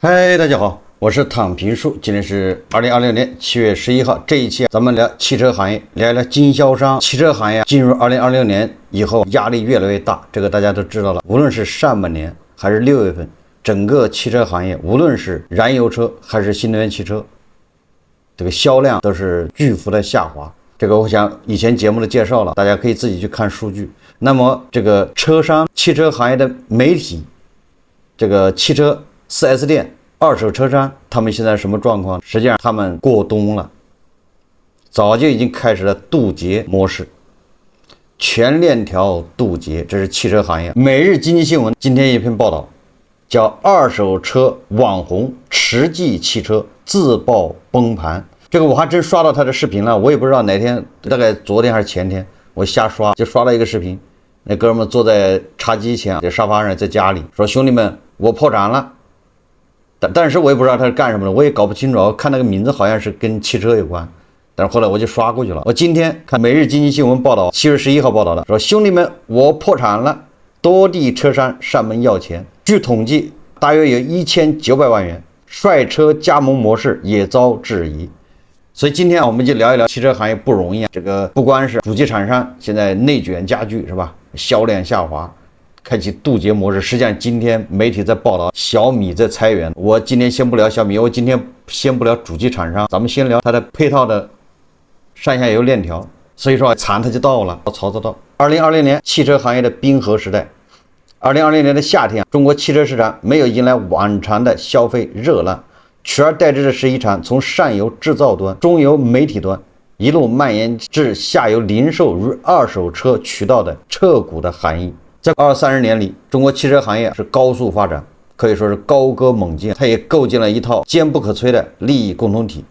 嗨，大家好，我是躺平树。今天是2026年7月11号。这一期咱们聊汽车行业，聊一聊经销商。汽车行业进入2026年以后，压力越来越大，这个大家都知道了。无论是上半年还是6月份，整个汽车行业，无论是燃油车还是新能源汽车，这个销量都是巨幅的下滑。这个我想以前节目的介绍了，大家可以自己去看数据。那么这个车商、汽车行业的媒体，这个汽车4S 店、二手车商，他们现在什么状况？实际上他们过冬了，早就已经开始了渡劫模式，全链条渡劫。这是汽车行业。每日经济新闻今天一篇报道，叫二手车网红驰骥汽车自曝崩盘。这个我还真刷到他的视频了，我也不知道哪天，大概昨天还是前天，我瞎刷就刷到一个视频，那哥们坐在茶几前，在沙发上，在家里说：“兄弟们，我破产了。”但是我也不知道他是干什么的，我也搞不清楚。我看那个名字好像是跟汽车有关，但是后来我就刷过去了。我今天看每日经济新闻报道，7月11号报道的，说兄弟们，我破产了，多地车商上门要钱。据统计，大约有1900万元。帅车加盟模式也遭质疑。所以今天我们就聊一聊汽车行业不容易啊。这个不光是主机厂商现在内卷加剧，是吧？销量下滑，开启渡劫模式。实际上今天媒体在报道小米在裁员。我今天先不聊小米，我今天先不聊主机厂商，咱们先聊它的配套的上下游链条。所以说惨它就到了，曹操到。2020年汽车行业的冰河时代。2020年的夏天，中国汽车市场没有迎来往常的消费热浪，取而代之的是一场从上游制造端、中游媒体端一路蔓延至下游零售与二手车渠道的彻骨的寒意。在20-30年里，中国汽车行业是高速发展，可以说是高歌猛进。它也构建了一套坚不可摧的利益共同体。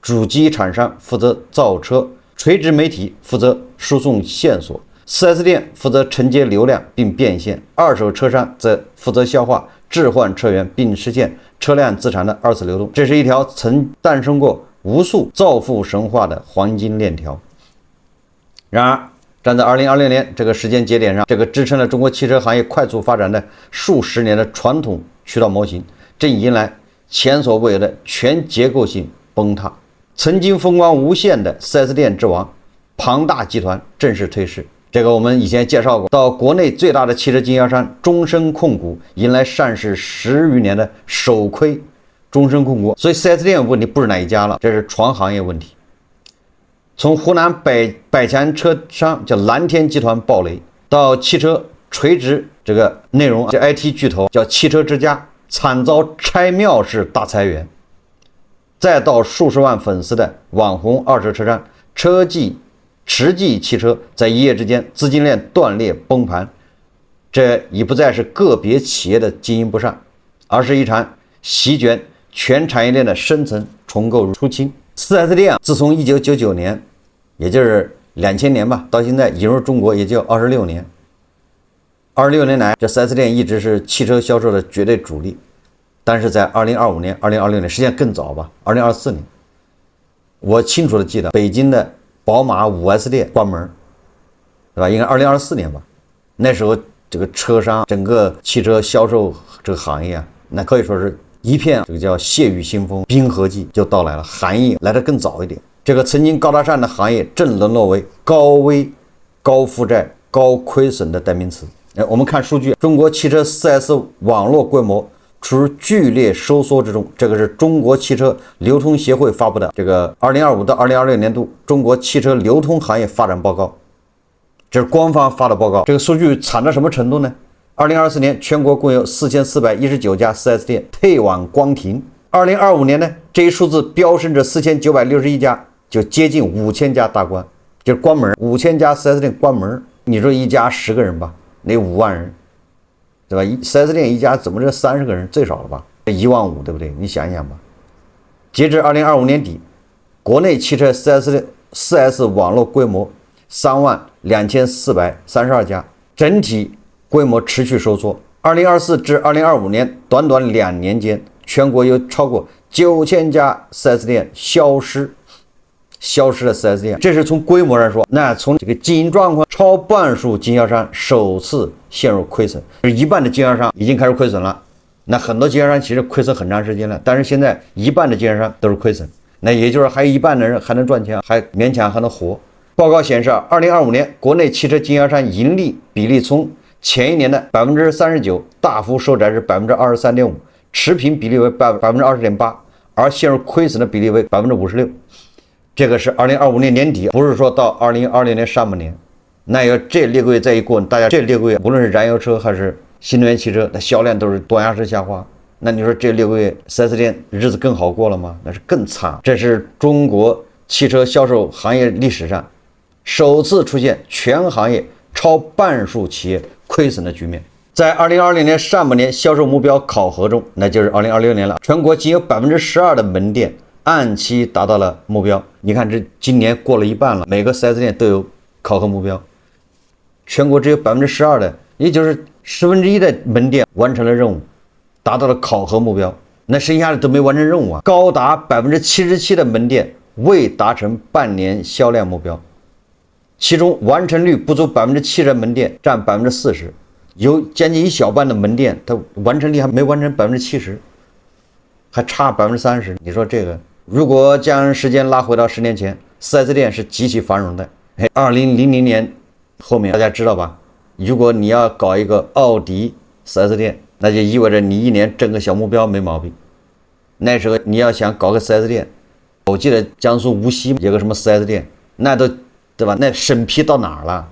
主机厂商负责造车，垂直媒体负责输送线索，4S 店负责承接流量并变现，二手车商则负责消化置换车源并实现车辆资产的二次流动。这是一条曾诞生过无数造富神话的黄金链条。然而站在2020年这个时间节点上，这个支撑了中国汽车行业快速发展的数十年的传统渠道模型正迎来前所未有的全结构性崩塌。曾经风光无限的 4S 店之王庞大集团正式退市。这个我们以前介绍过，到国内最大的汽车经销商中升控股迎来上市10余年的首亏。中升控股，所以 4S 店问题不是哪一家了，这是全行业问题。从湖南百强车商叫蓝天集团暴雷，到汽车垂直这个内容叫 IT 巨头叫汽车之家惨遭拆庙式大裁员，再到数十万粉丝的网红二手车商驰骥汽车在一夜之间资金链断裂崩盘。这已不再是个别企业的经营不善，而是一场席卷全产业链的深层重构出清。4S 店自从1999年，也就是2000年吧，到现在引入中国也就26年。26年来，这 4S 店一直是汽车销售的绝对主力。但是在2025年、2026年，实际上更早吧，2024年，我清楚的记得北京的宝马5S 店关门，对吧？应该2024年吧。那时候这个车商整个汽车销售这个行业啊，那可以说是一片这个叫血雨腥风，冰河季就到来了，寒意来得更早一点。这个曾经高大上的行业正沦落为高危、高负债、高亏损的代名词。我们看数据，中国汽车 4S 网络规模处于剧烈收缩之中。这个是中国汽车流通协会发布的这个2025到2026年度中国汽车流通行业发展报告，这是官方发的报告。这个数据惨到什么程度呢？2024年全国共有4419家 4S 店退网关停。2025年呢，这一数字飙升至4961家，就接近5000家大关，就是关门。5000家 4S 店关门，你说一家10个人吧，那5万人，对吧？4S 店一家怎么这30个人最少了吧？1万5，对不对？你想一想吧。截至2025年底，国内汽车 4S 网络规模32432家，整体规模持续收缩。2024至2025年短短2年间，全国有超过9000家 4S 店消失的 4S 店，这是从规模上说。那从这个经营状况，超半数经销商首次陷入亏损，一半的经销商已经开始亏损了。那很多经销商其实亏损很长时间了，但是现在一半的经销商都是亏损，那也就是还有一半的人还能赚钱，还勉强还能活。报告显示，2025年国内汽车经销商盈利比例从前一年的39%大幅收窄至23.5%，持平比例为20.8%，而陷入亏损的比例为56%。这个是2025年年底，不是说到2026年上半年。那要这6个月再一过，大家这6个月无论是燃油车还是新能源汽车，那销量都是断崖式下滑。那你说这6个月 4S 店日子更好过了吗？那是更差。这是中国汽车销售行业历史上首次出现全行业超半数企业亏损的局面。在2020年上半年销售目标考核中，那就是2026年了，全国仅有12%的门店按期达到了目标。你看这今年过了一半了，每个 4S 店都有考核目标，全国只有12%的，也就是1/10的门店完成了任务，达到了考核目标，那剩下的都没完成任务啊。高达77%的门店未达成半年销量目标，其中完成率不足70%的门店占40%，有将近一小半的门店它完成率还没完成70%，还差30%。你说这个，如果将时间拉回到10年前，4S 店是极其繁荣的。2000年后面大家知道吧？如果你要搞一个奥迪 4S 店，那就意味着你一年挣个小目标没毛病。那时候你要想搞个 4S 店，我记得江苏无锡有个什么 4S 店，那都对吧？那审批到哪儿了？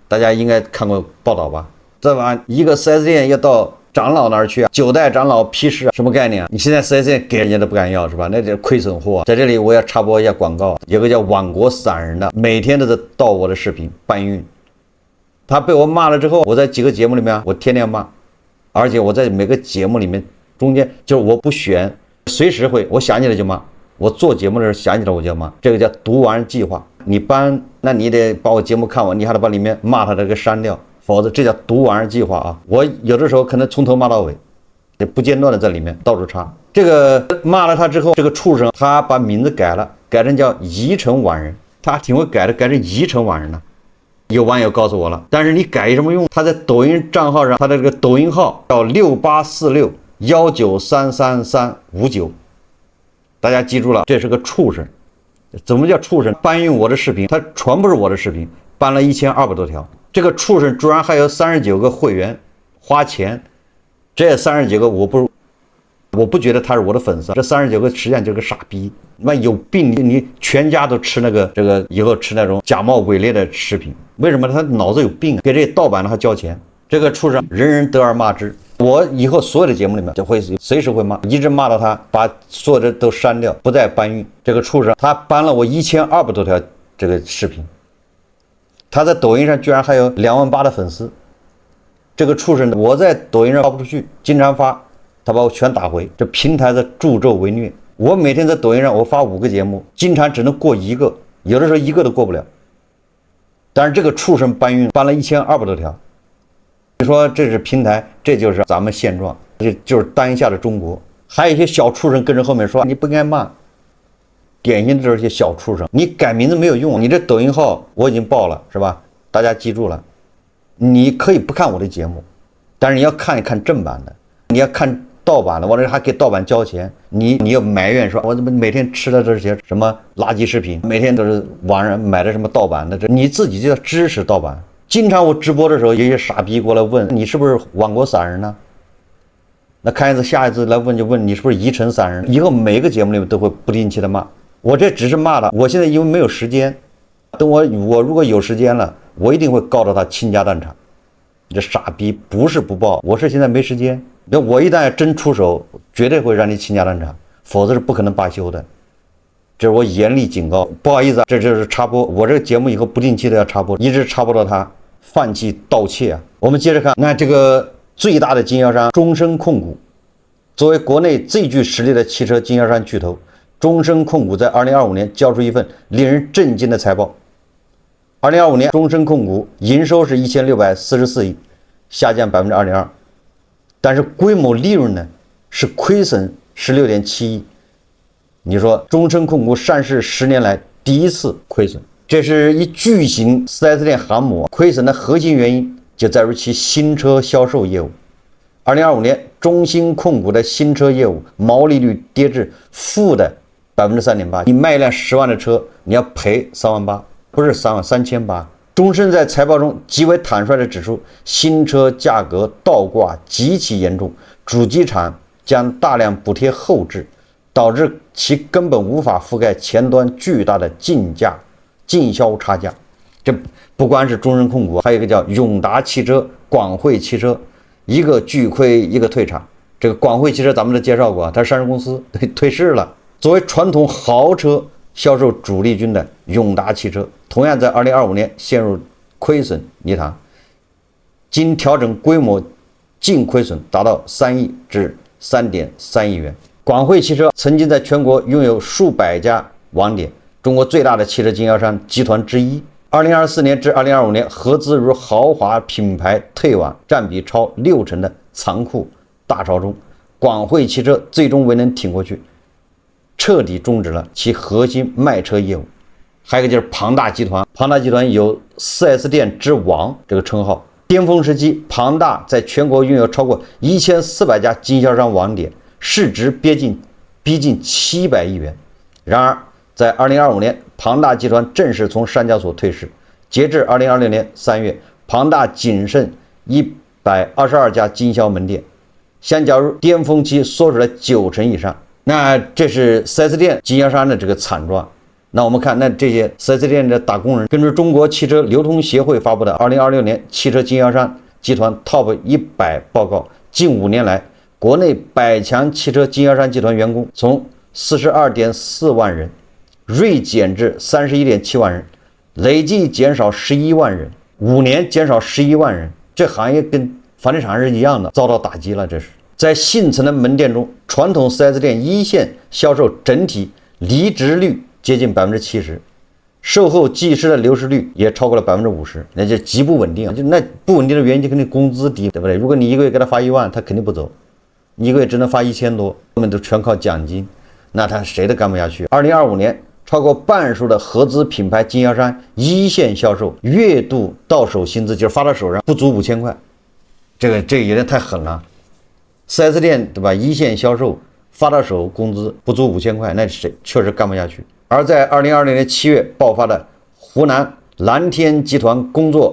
大家应该看过报道吧？对吧？一个 4S 店要到长老那儿去啊，9代长老批示，什么概念啊？你现在 4S 店给人家都不敢要是吧？那就是亏损货。在这里我要插播一下广告，有个叫万国散人的，每天都在盗我的视频搬运。他被我骂了之后，我在几个节目里面我天天骂，而且我在每个节目里面中间就是我不选，随时会我想起来就骂。我做节目的时候想起来我就骂，这个叫读完计划。你搬，那你得把我节目看完，你还得把里面骂他这个删掉，否则这叫读完计划啊！我有的时候可能从头骂到尾，也不间断的在里面到处插。这个骂了他之后，这个畜生他把名字改了，改成叫宜城宛人，他挺会改的，改成宜城宛人了。有网友告诉我了，但是你改有什么用？他在抖音账号上，他的这个抖音号叫684619335359，大家记住了，这是个畜生。怎么叫畜生？搬运我的视频，他全部是我的视频，搬了1200多条。这个畜生居然还有39个会员花钱，这39个我不觉得他是我的粉丝，这39个实际上就是个傻逼，那有病！你全家都吃这个以后吃那种假冒伪劣的食品，为什么他脑子有病啊？给这些盗版的还交钱，这个畜生人人得而骂之。我以后所有的节目里面就会随时会骂，一直骂到他把所有的都删掉，不再搬运。这个畜生他搬了我1200多条这个视频，他在抖音上居然还有28000的粉丝。这个畜生我在抖音上发不出去，经常发，他把我全打回。这平台在助纣为虐。我每天在抖音上我发5个节目，经常只能过1个，有的时候1个都过不了。但是这个畜生搬了1200多条。你说这是平台，这就是咱们现状，这就是当下的中国。还有一些小畜生跟着后面说你不应该骂，典型的这些小畜生。你改名字没有用，你这抖音号我已经报了是吧？大家记住了，你可以不看我的节目，但是你要看一看正版的，你要看盗版的，我这还给盗版交钱，你要埋怨说我怎么每天吃的这些什么垃圾食品，每天都是网上买的什么盗版的，这你自己就要支持盗版。经常我直播的时候，有些傻逼过来问你是不是万国散人呢？那看一次，下一次来问就问你是不是宜城散人。以后每个节目里面都会不定期的骂，我这只是骂他。我现在因为没有时间，等我如果有时间了，我一定会告到他倾家荡产。你这傻逼不是不报，我是现在没时间。那我一旦真出手，绝对会让你倾家荡产，否则是不可能罢休的。这是我严厉警告。不好意思啊，这就是插播，我这个节目以后不定期的要插播，一直插播到他放弃盗窃啊。我们接着看，那这个最大的经销商中升控股，作为国内最具实力的汽车经销商巨头，中升控股在2025年交出一份令人震惊的财报。2025年中升控股营收是1644亿，下降2.2%，但是规模利润呢是亏损16.7亿。你说中升控股上市10年来第一次亏损，这是一巨型 4S 店航母亏损的核心原因就在于其新车销售业务。2025年，中兴控股的新车业务毛利率跌至负的3.8%。你卖一辆10万的车，你要赔3万8，不是3万3800。中申在财报中极为坦率地指出，新车价格倒挂极其严重，主机厂将大量补贴后置，导致其根本无法覆盖前端巨大的进销差价。这不光是中申控股，还有一个叫永达汽车、广汇汽车，一个巨亏，一个退场。这个广汇汽车咱们都介绍过，它是上市公司退市了。作为传统豪车销售主力军的永达汽车，同样在2025年陷入亏损泥潭，经调整规模净亏损达到3亿至3.3亿元。广汇汽车曾经在全国拥有数百家网点，中国最大的汽车经销商集团之一。2024年至2025年，合资如豪华品牌退网占比超60%的残酷大潮中，广汇汽车最终未能挺过去，彻底终止了其核心卖车业务。还有一个就是庞大集团，庞大集团有 4S 店之王这个称号。巅峰时期，庞大在全国拥有超过1400家经销商网点，市值逼近700亿元。然而，在2025年，庞大集团正式从上交所退市。截至2026年3月，庞大仅剩122家经销门店，相较于巅峰期缩水了90%以上。那这是 4S 店经销商的这个惨状。那我们看，那这些 4S 店的打工人，根据中国汽车流通协会发布的2026年汽车经销商集团 TOP 100报告，近5年来，国内100强汽车经销商集团员工从42.4万人锐减至31.7万人，累计减少11万人，5年减少11万人。这行业跟房地产是一样的，遭到打击了。这是在信层的门店中，传统 4S 店一线销售整体离职率接近70%，售后技师的流失率也超过了50%，那就极不稳定啊！就那不稳定的原因就肯定工资低，对不对？如果你一个月给他发1万，他肯定不走，你一个月只能发1000多，他们都全靠奖金，那他谁都干不下去。2025年，超过半数的合资品牌经销商一线销售月度到手薪资，就是发到手上不足5000块，这有点太狠了。4S 店对吧？一线销售发到手工资不足5000块，那谁确实干不下去。而在2020年7月爆发的湖南蓝天集团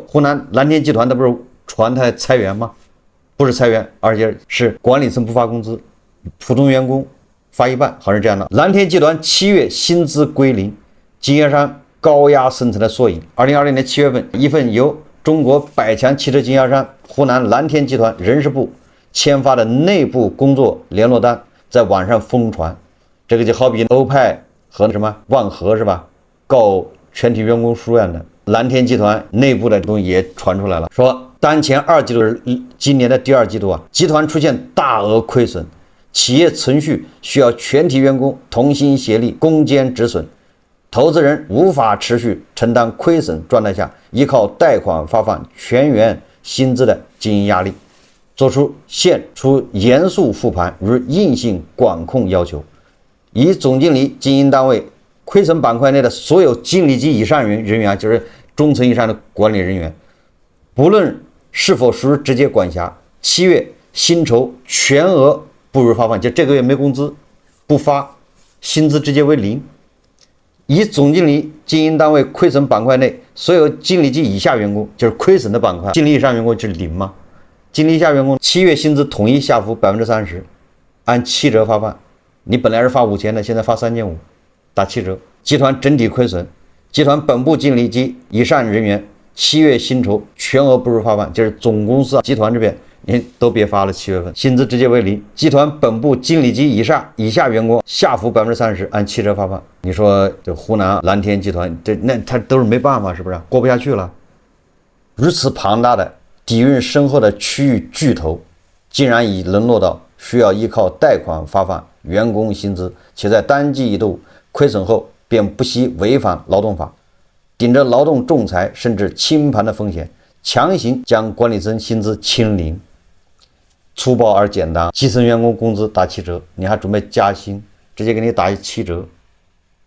湖南蓝天集团它不是传它裁员吗？不是裁员，而且是管理层不发工资，普通员工发一半，好像是这样的。蓝天集团7月薪资归零，经销商高压生存的缩影。2020年7月份，一份由中国100强汽车经销商湖南蓝天集团人事部签发的内部工作联络单在网上疯传，这个就好比欧派和什么万和是吧，告全体员工书一样的。蓝天集团内部的东西也传出来了，说当前2季度是今年的第2季度啊，集团出现大额亏损，企业存续需要全体员工同心协力攻坚止损，投资人无法持续承担亏损状态下依靠贷款发放全员薪资的经营压力，现出严肃复盘与硬性管控要求，以总经理经营单位亏损板块内的所有经理级以上人员，就是中层以上的管理人员，不论是否属于直接管辖，7月薪酬全额不予发放，就这个月没工资不发，薪资直接为0。以总经理经营单位亏损板块内所有经理级以下员工，就是亏损的板块，经理以上员工就是0嘛。经理以下员工7月薪资统一下浮30%，按7折发放。你本来是发5000的，现在发3500，打7折。集团整体亏损，集团本部经理及以上人员7月薪酬全额不予发放，就是总公司集团这边您都别发了，7月份薪资直接为0。集团本部经理级以下员工下浮30%，按7折发放。你说这湖南蓝天集团，那他都是没办法，是不是过不下去了？如此庞大的底蕴深厚的区域巨头，竟然已沦落到需要依靠贷款发放员工薪资，且在单季一度亏损后便不惜违反劳动法，顶着劳动仲裁甚至清盘的风险，强行将管理层薪资清零。粗暴而简单，基层员工工资打7折，你还准备加薪，直接给你打7折，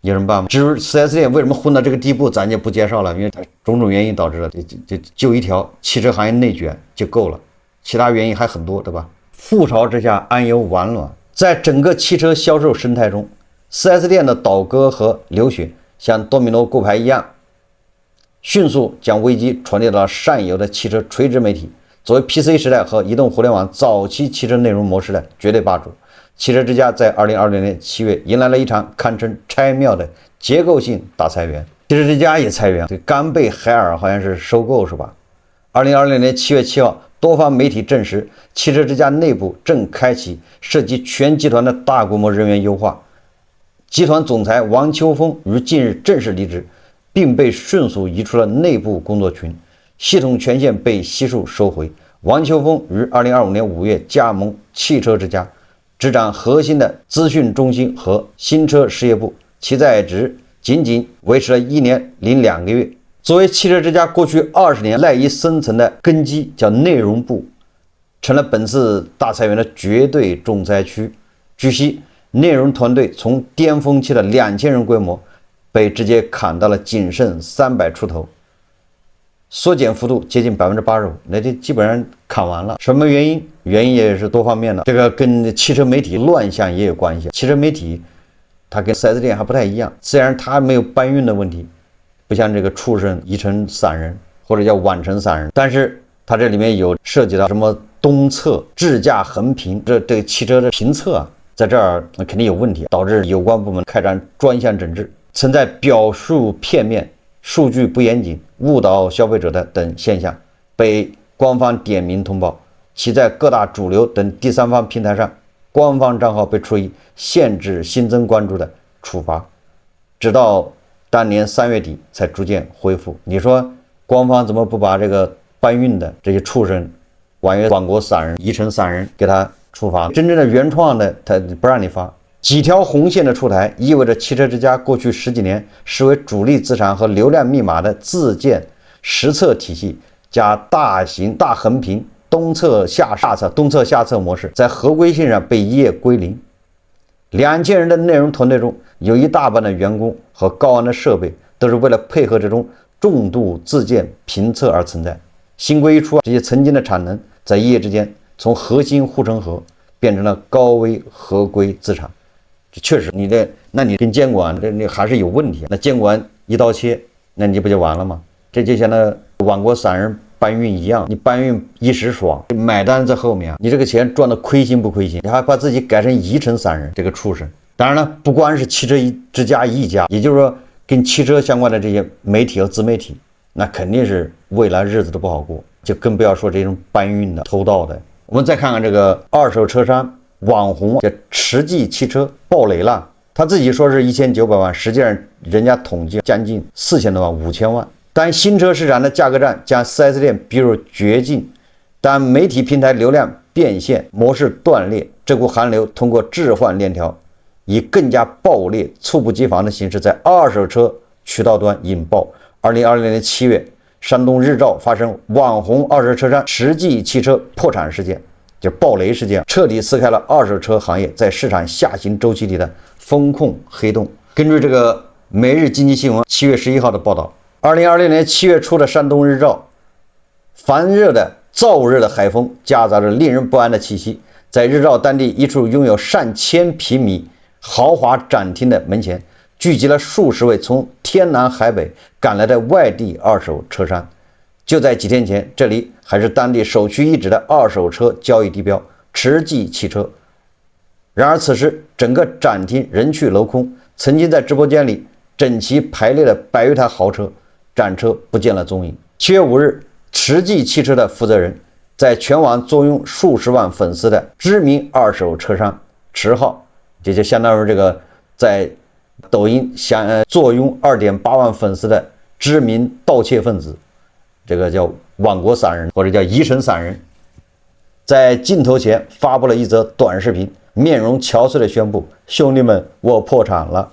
有什么办法？至于 4S 店为什么混到这个地步，咱就不介绍了，因为它种种原因导致了，就一条汽车行业内卷就够了，其他原因还很多，对吧？覆巢之下安有完卵。在整个汽车销售生态中，4S 店的倒戈和流血像多米诺骨牌一样，迅速将危机传递到上游的汽车垂直媒体。作为 PC 时代和移动互联网早期汽车内容模式的绝对霸主，汽车之家在2020年7月迎来了一场堪称拆庙的结构性大裁员。汽车之家也裁员，对，刚被海尔好像是收购是吧？2020年7月7号，多方媒体证实，汽车之家内部正开启涉及全集团的大规模人员优化。集团总裁王秋峰于近日正式离职，并被迅速移出了内部工作群，系统权限被悉数收回。王秋峰于2025年5月加盟汽车之家，执掌核心的资讯中心和新车事业部，其在职仅仅维持了1年零2个月。作为汽车之家过去20年赖以生存的根基，叫内容部，成了本次大裁员的绝对重灾区。据悉，内容团队从巅峰期的2000人规模被直接砍到了仅剩300出头，缩减幅度接近85%，那就基本上砍完了。什么原因？原因也是多方面的，这个跟汽车媒体乱象也有关系。汽车媒体它跟 4S 店还不太一样，虽然它没有搬运的问题，不像这个畜生移成散人或者叫晚成散人，但是它这里面有涉及到什么东侧智驾横屏，这汽车的评测在这儿肯定有问题，导致有关部门开展专项整治，存在表述片面、数据不严谨、误导消费者的等现象，被官方点名通报。其在各大主流等第三方平台上，官方账号被处以限制新增关注的处罚，直到当年3月底才逐渐恢复。你说官方怎么不把这个搬运的这些畜生网国散人、移成散人给他处罚？真正的原创的他不让你发。几条红线的出台，意味着汽车之家过去10几年视为主力资产和流量密码的自建实测体系加大型大横屏东侧下侧模式，在合规性上被一夜归零。2000人的内容团队中，有一大半的员工和高昂的设备都是为了配合这种重度自建评测而存在。新规一出，这些曾经的产能在一夜之间从核心护城河变成了高危合规资产。这确实，那你跟监管你还是有问题。那监管一刀切，那你不就完了吗？这就像那网国散人搬运一样，你搬运一时爽，买单在后面你这个钱赚的亏心不亏心？你还把自己改成移成散人，这个畜生！当然了，不光是汽车之家一家，也就是说跟汽车相关的这些媒体和自媒体，那肯定是未来日子都不好过，就更不要说这种搬运的、偷盗的。我们再看看这个二手车商网红叫驰骥汽车爆雷了，他自己说是1900万，实际上人家统计将近4000多万、5000万。当新车市场的价格战将 4S 店逼入绝境，当媒体平台流量变现模式断裂，这股寒流通过置换链条，以更加暴烈、猝不及防的形式在二手车渠道端引爆。2020年7月，山东日照发生网红二手车商驰骥汽车破产事件，就爆雷事件，彻底撕开了二手车行业在市场下行周期里的风控黑洞。根据这个每日经济新闻7月11号的报道，2020年7月初的山东日照，燥热的海风夹杂着令人不安的气息，在日照当地一处拥有上千平米豪华展厅的门前，聚集了数十位从天南海北赶来的外地二手车商。就在几天前，这里还是当地首屈一指的二手车交易地标驰骥汽车。然而此时整个展厅人去楼空，曾经在直播间里整齐排列的100余台豪车展车不见了踪影。7月5日，驰骥汽车的负责人在全网坐拥数十万粉丝的知名二手车商驰浩，这就相当于这个在抖音坐拥2.8万粉丝的知名盗窃分子，这个叫网国散人或者叫移成散人，在镜头前发布了一则短视频，面容憔悴地宣布：兄弟们，我破产了。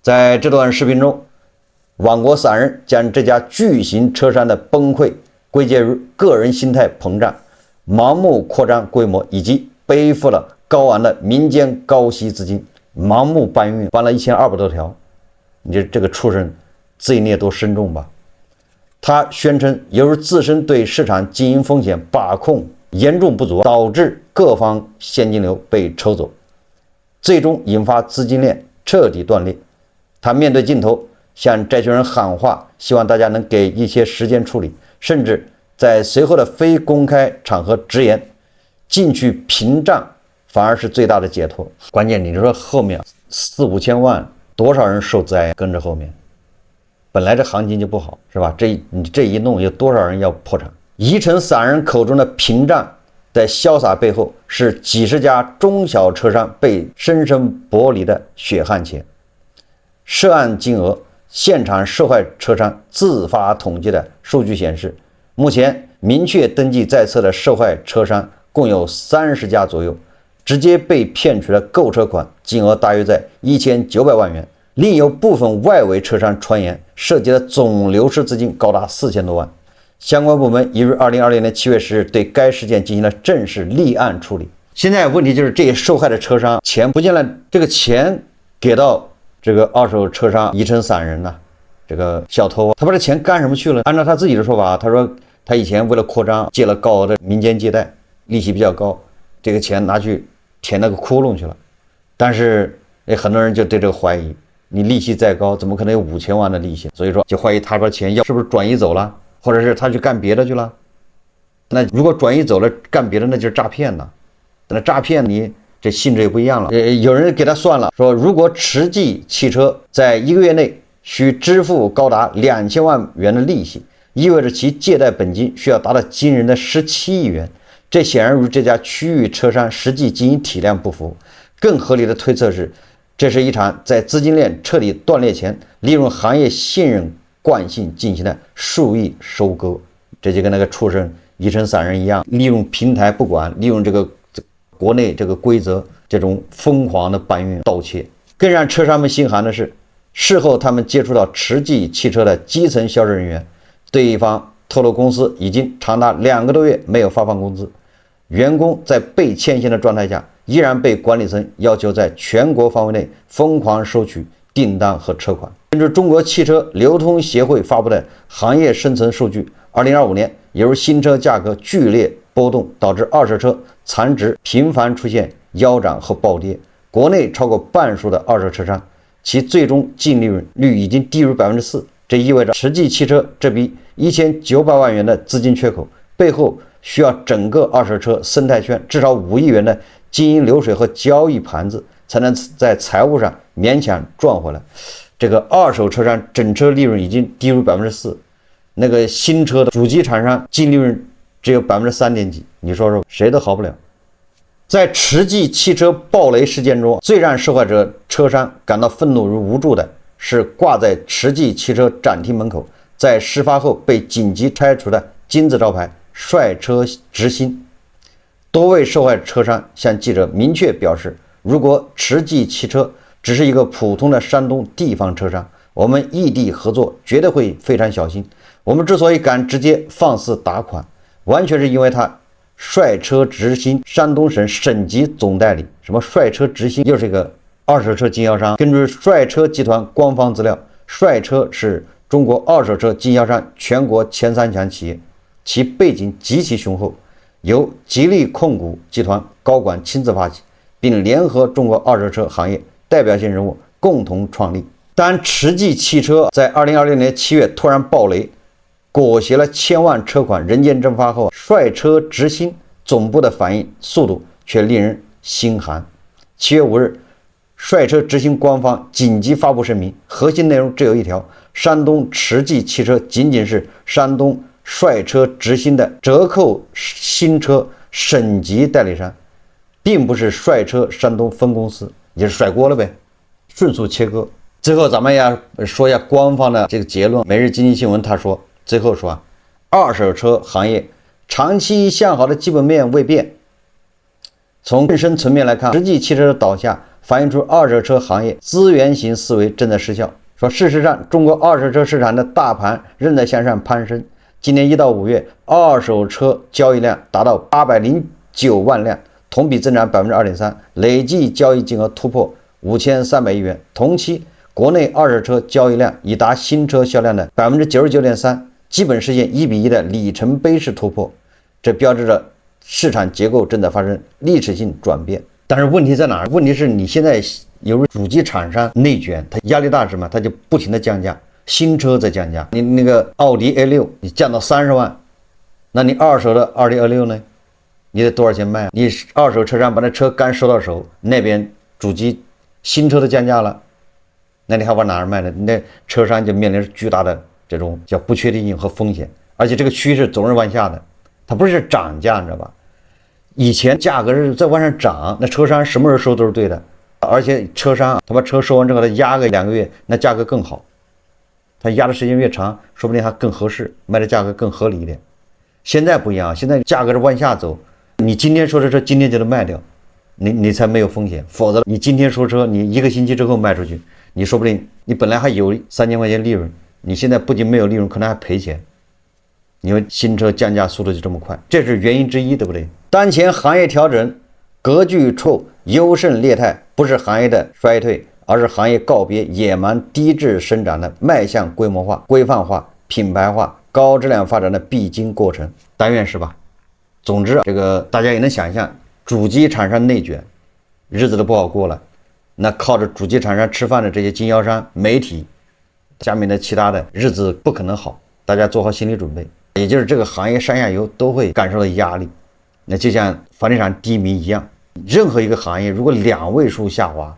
在这段视频中，网国散人将这家巨型车商的崩溃归结于个人心态膨胀、盲目扩张规模，以及背负了高昂的民间高息资金，盲目搬运，搬了1200多条。你这个畜生罪孽多深重吧？他宣称，由于自身对市场经营风险把控严重不足，导致各方现金流被抽走，最终引发资金链彻底断裂。他面对镜头向债权人喊话，希望大家能给一些时间处理，甚至在随后的非公开场合直言，进去屏障反而是最大的解脱。关键你说后面4、5千万，多少人受灾跟着后面，本来这行情就不好，是吧？你这一弄，有多少人要破产？宜城散人口中的屏障，在潇洒背后是几十家中小车商被深深剥离的血汗钱。涉案金额，现场受害车商自发统计的数据显示，目前明确登记在册的受害车商共有30家左右，直接被骗取的购车款金额大约在1900万元，另有部分外围车商传言涉及的总流失资金高达4000多万。相关部门已于2020年7月10日对该事件进行了正式立案处理。现在问题就是这些受害的车商钱不见了，这个钱给到这个二手车商宜城散人呢，这个小偷他把这钱干什么去了？按照他自己的说法，他说他以前为了扩张借了高额的民间借贷，利息比较高，这个钱拿去填那个窟窿去了。但是很多人就对这个怀疑，你利息再高，怎么可能有5000万的利息？所以说就怀疑他把钱是不是转移走了，或者是他去干别的去了。那如果转移走了干别的，那就是诈骗了。那诈骗你这性质也不一样了。有人给他算了，说如果慈济汽车在1个月内需支付高达2000万元的利息，意味着其借贷本金需要达到惊人的17亿元。这显然与这家区域车商实际经营体量不符。更合理的推测是，这是一场在资金链彻底断裂前，利用行业信任惯性进行的数亿收割。这就跟那个畜生宜城散人一样，利用平台不管，利用这个国内这个规则，这种疯狂的搬运盗窃。更让车商们心寒的是，事后他们接触到慈济汽车的基层销售人员，对方透露公司已经长达2个多月没有发放工资，员工在被欠薪的状态下，依然被管理层要求在全国范围内疯狂收取订单和车款。根据中国汽车流通协会发布的行业生存数据，2025年由于新车价格剧烈波动，导致二手车残值频繁出现腰斩和暴跌。国内超过半数的二手车商，其最终净利润率已经低于4%。这意味着慈济汽车这笔1900万元的资金缺口背后，需要整个二手车生态圈至少5亿元的经营流水和交易盘子，才能在财务上勉强赚回来。这个二手车商整车利润已经低于4%，那个新车的主机厂商净利润只有3点几，你说说谁都好不了。在慈济汽车暴雷事件中，最让受害者车商感到愤怒与无助的是挂在慈济汽车展厅门口，在事发后被紧急拆除的金字招牌帅车直新。多位受害车商向记者明确表示，如果慈济汽车只是一个普通的山东地方车商，我们异地合作绝对会非常小心。我们之所以敢直接放肆打款，完全是因为他帅车直新山东省省级总代理。什么帅车直新又是一个二手车经销商。根据帅车集团官方资料，帅车是中国二手车经销商全国前3强企业，其背景极其雄厚，由吉利控股集团高管亲自发起，并联合中国二手车行业代表性人物共同创立。当慈济汽车在2020年7月突然爆雷，裹挟了1000万车款人间蒸发后，帅车直新总部的反应速度却令人心寒。7月5日，帅车直新官方紧急发布声明，核心内容只有一条：山东慈济汽车仅仅是山东帅车直新的折扣新车省级代理商，并不是帅车山东分公司，也是甩锅了呗，迅速切割。最后咱们要说一下官方的这个结论。每日经济新闻他说，最后说二手车行业长期向好的基本面未变。从更深层面来看，慈济汽车的倒下反映出二手车行业资源型思维正在失效。说事实上，中国二手车市场的大盘仍在向上攀升。今年1到5月，二手车交易量达到809万辆，同比增长2.3%，累计交易金额突破5300亿元。同期，国内二手车交易量已达新车销量的99.3%，基本实现1:1的里程碑式突破。这标志着市场结构正在发生历史性转变。但是问题在哪儿？问题是你现在由于主机厂商内卷，它压力大什么？它就不停的降价，新车在降价。你那个奥迪 A6 你降到30万，那你二手的2026呢？你得多少钱卖？你二手车商把那车刚收到手，那边主机新车都降价了，那你还往哪儿卖呢？那车商就面临巨大的这种叫不确定性和风险，而且这个趋势总是往下的，它不是涨价，你知道吧？以前价格是在往上涨，那车商什么时候收都是对的，而且车商他把车收完之后，他压个2个月，那价格更好，他压的时间越长，说不定还更合适，卖的价格更合理一点。现在不一样，现在价格是往下走，你今天说的车今天就能卖掉，你才没有风险，否则你今天说车，你1个星期之后卖出去，你说不定你本来还有3000块钱利润，你现在不仅没有利润，可能还赔钱。因为新车降价速度就这么快，这是原因之一，对不对？当前行业调整格局处优胜劣汰，不是行业的衰退，而是行业告别野蛮低质生长的迈向规模化、规范化、品牌化、高质量发展的必经过程。但愿是吧？总之，这个大家也能想象，主机厂商内卷，日子都不好过了。那靠着主机厂商吃饭的这些经销商、媒体，下面的其他的日子不可能好，大家做好心理准备。也就是这个行业上下游都会感受到压力，那就像房地产低迷一样，任何一个行业如果2位数下滑，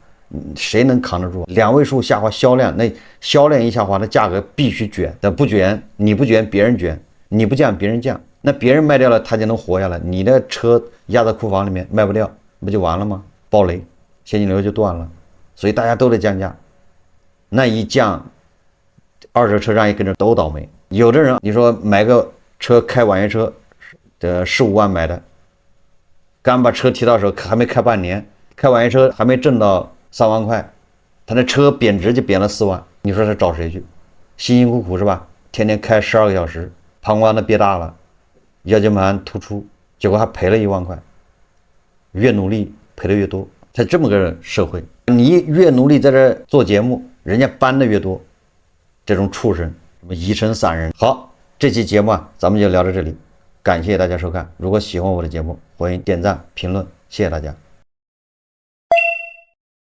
谁能扛得住？2位数下滑销量，那销量一下滑，那价格必须卷，但不卷，你不卷别人卷，你不降别人降，那别人卖掉了他就能活下来，你的车压在库房里面卖不掉，不就完了吗？暴雷，现金流就断了，所以大家都得降价，那一降，二手车商也跟着都倒霉。有的人你说买个车开网约车的15万买的，刚把车提到手还没开半年，开网约车还没挣到3万块，他那车贬值就贬了4万，你说他找谁去？辛辛苦苦是吧？天天开12个小时，膀胱都憋大了，腰间盘突出，结果还赔了1万块，越努力赔的越多，在这么个社会，你越努力在这做节目，人家搬的越多，这种畜生什么疑神散人。好，这期节目咱们就聊到这里，感谢大家收看。如果喜欢我的节目，欢迎点赞评论，谢谢大家。